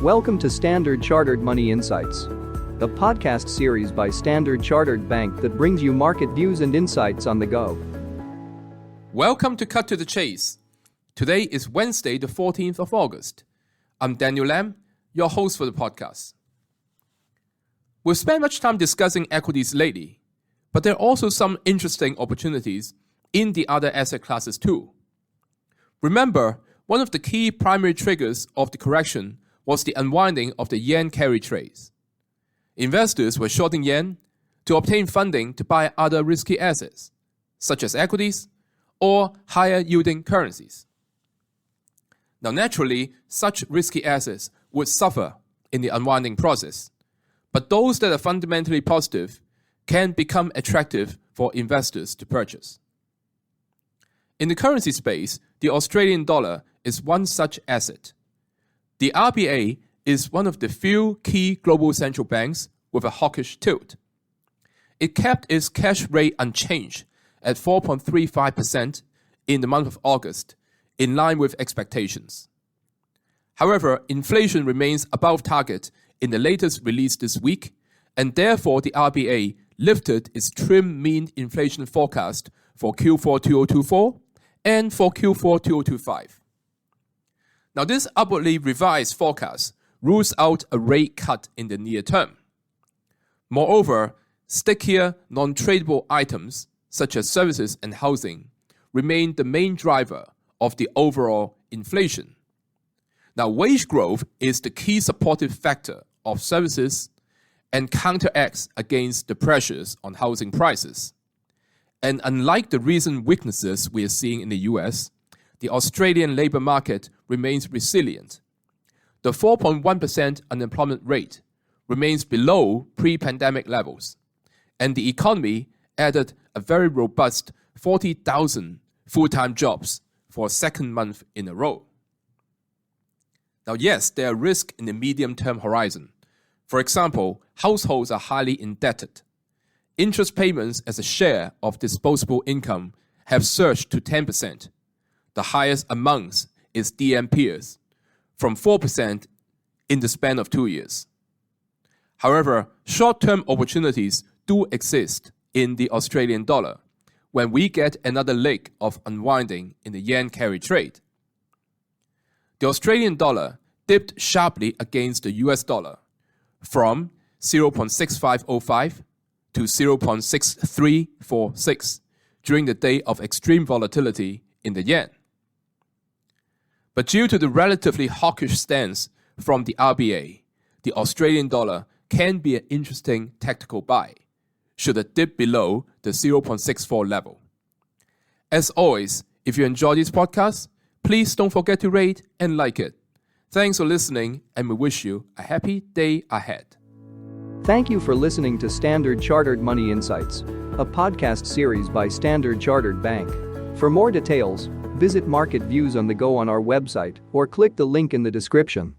Welcome to Standard Chartered Money Insights, a podcast series by Standard Chartered Bank that brings you market views and insights on the go. Welcome to Cut to the Chase. Today is Wednesday, the 14th of August. I'm Daniel Lam, your host for the podcast. We've spent much time discussing equities lately, but there are also some interesting opportunities in the other asset classes too. Remember, one of the key primary triggers of the correction was the unwinding of the yen carry trades. Investors were shorting yen to obtain funding to buy other risky assets, such as equities or higher yielding currencies. Now naturally, such risky assets would suffer in the unwinding process, but those that are fundamentally positive can become attractive for investors to purchase. In the currency space, the Australian dollar is one such asset. The RBA is one of the few key global central banks with a hawkish tilt. It kept its cash rate unchanged at 4.35% in the month of August, in line with expectations. However, inflation remains above target in the latest release this week, and therefore the RBA lifted its trim mean inflation forecast for Q4 2024 and for Q4 2025. Now, this upwardly revised forecast rules out a rate cut in the near term. Moreover, stickier non-tradable items such as services and housing remain the main driver of the overall inflation. Now, wage growth is the key supportive factor of services and counteracts against the pressures on housing prices. And unlike the recent weaknesses we are seeing in the US, the Australian labour market remains resilient. The 4.1% unemployment rate remains below pre-pandemic levels, and the economy added a very robust 40,000 full-time jobs for a second month in a row. Now, yes, there are risks in the medium-term horizon. For example, households are highly indebted. Interest payments as a share of disposable income have surged to 10%, the highest amongst its DM peers, from 4% in the span of 2 years. However, short-term opportunities do exist in the Australian dollar when we get another leg of unwinding in the yen carry trade. The Australian dollar dipped sharply against the US dollar from 0.6505 to 0.6346 during the day of extreme volatility in the yen. But due to the relatively hawkish stance from the RBA, the Australian dollar can be an interesting tactical buy should it dip below the 0.64 level. As always, if you enjoy this podcast, please don't forget to rate and like it. Thanks for listening, and we wish you a happy day ahead. Thank you for listening to Standard Chartered Money Insights, a podcast series by Standard Chartered Bank. For more details, visit Market Views on the Go on our website or click the link in the description.